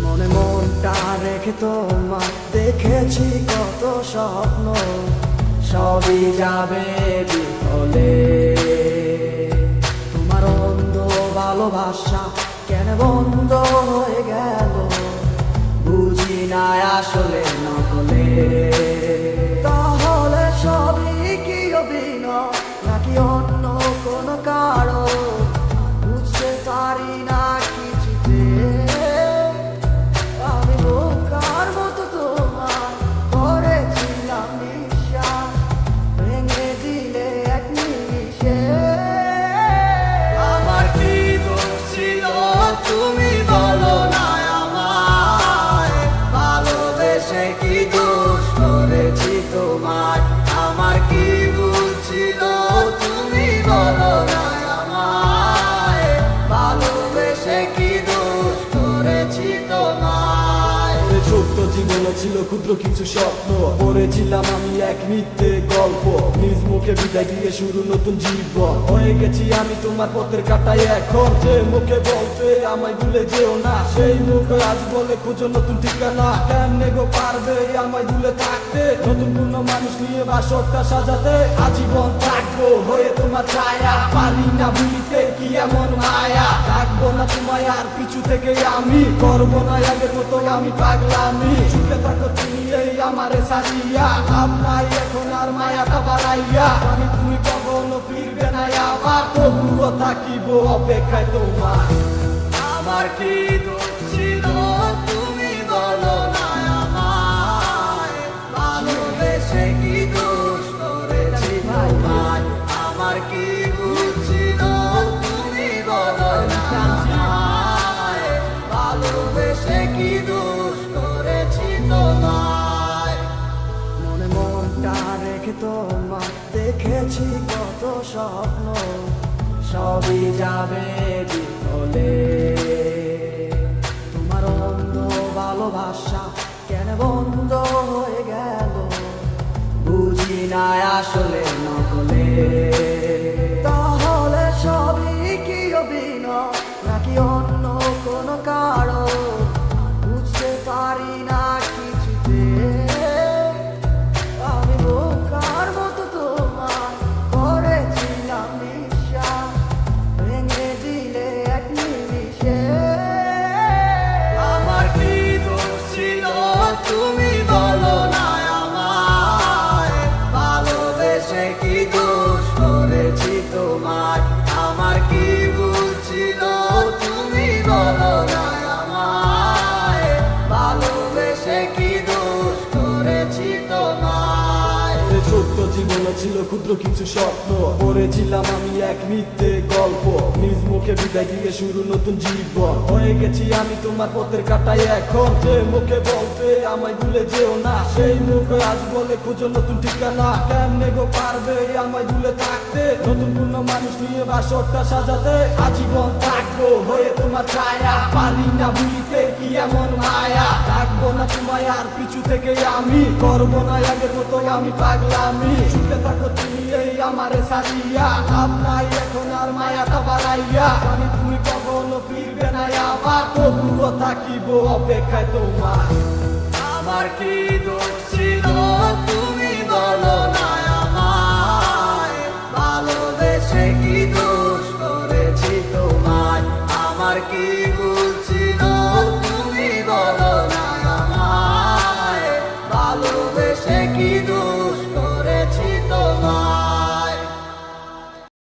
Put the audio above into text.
মনে মনটা রেখে তোমার দেখেছি কত স্বপ্ন, সবই যাবে বিফলে। তোমার অন্ধ ভালোবাসা কেন বন্ধ হয়ে গেল, বুঝি না আসলে নকলে। তাহলে সবই কি অভিনয় নাকি অন্য কোনো কারণ, বুঝতে পারি না কিছুতে। আমি বোকার মতো তোমার করেছিলাম বিশ্বাস, ভেঙে দিলে এক নিমিষে। আমার কি দোষ ছিল তুমি বলো না আমায়, ভালোবেসে কি দোষ করেছি তোমার। আমার কি ভুল ছিল তুমি বলো না আমায়, ভালোবেসে কি দোষ করেছি তোমায়। ছোট্ট জীবনে ছিল ক্ষুদ্র কিছু স্বপ্ন, পড়েছিলাম আমি এক মিথ্যে গল্প। নিজ মুখে বিদায় দিয়ে শুরু নতুন জীবন, হয়ে গেছি আমি তোমার পথের কাটাই এখন। যে মুখে বলতে আমায় ভুলে যেও না, সেই মুখ আজ বলে খুঁজো নতুন ঠিকানা। কেমনে গো পারবে আমায় ভুলে থাকতে, নতুন কোনো মানুষ নিয়ে বাসরটা সাজাতে। আজীবন থাকবো হয়ে তোমার ছায়া, পারি না ভুলিতে কি এমন মায়া। থাকবো না তোমায় আর পিছু থেকে আমি, করবো না আগের মতো আমি পাগলামি। সুখে থাকো তুমি এই আমারে সাজিয়া, আপনাই এখন আর মায়াটা বাড়াইয়া। আমি তুমি কখনো ফিরবে না আবার, তবুও থাকিব অপেক্ষায় তোমার। আমার কি দোষ ছিল তুমি বলো না আমায়, ভালোবেসে কি দোষ করেছি তোমার। আমার কি ভুল ছিল তুমি বলো না আমায়, ভালোবেসে কি দোষ করেছি তোমায়। মনে মনটা রেখে তোমার দেখেছি কত স্বপ্ন, সবই যাবে বিফলে। তোমার অন্ধ ভালোবাসা কেন বন্ধ হয়ে গেল, বুঝি না আসলে নকলে। তাহলে সবই কি অভিনয় নাকি অন্য কোনো কারণ, বুঝতে পারি না কিছুতে। আমি বোকার মতো তোমার করেছিলাম বিশ্বাস, ভেঙে দিলে এক নিমিষে। আমার কি দোষ ছিল তুমি বলো না আমায়, ভালোবেসে কি দোষ করেছি তোমার। আমার কি ভুল ছিল তুমি বলো না আমায়, ভালোবেসে কি দোষ করেছি তোমায়। ছোট্ট জীবনে ছিল ক্ষুদ্র কিছু স্বপ্ন, পড়েছিলাম আমি এক মিথ্যে গল্প। নিজ মুখে বিদায় দিয়ে শুরু নতুন জীবন, হয়ে গেছি আমি তোমার পথের কাটাই এখন। যে মুখে বলতে আমায় ভুলে যেও না, সেই মুখ আজ বলে খুঁজো নতুন ঠিকানা। কেমনে গো পারবে আমায় ভুলে থাকতে, নতুন কোনো মানুষ নিয়ে বাসরটা সাজাতে। আজীবন থাকবো হয়ে তোমার ছায়া, পারি না ভুলিতে কি এমন মায়া। থাকবো না তোমায় আর পিছু থেকে আমি, করবো না আগের মতো আমি পাগলামি। সুখে থাকো তুমি এই আমারে সাজিয়া, আপনাই এখন আর মায়াটা বাড়াইয়া। আমি তুমি কখনো ফিরবে না আবার, তবুও থাকিব অপেক্ষায় তোমার। আমার কি দোষ ছিল তুমি বলো না আমায়, ভালোবেসে কি দোষ করেছি তোমার। আমার কি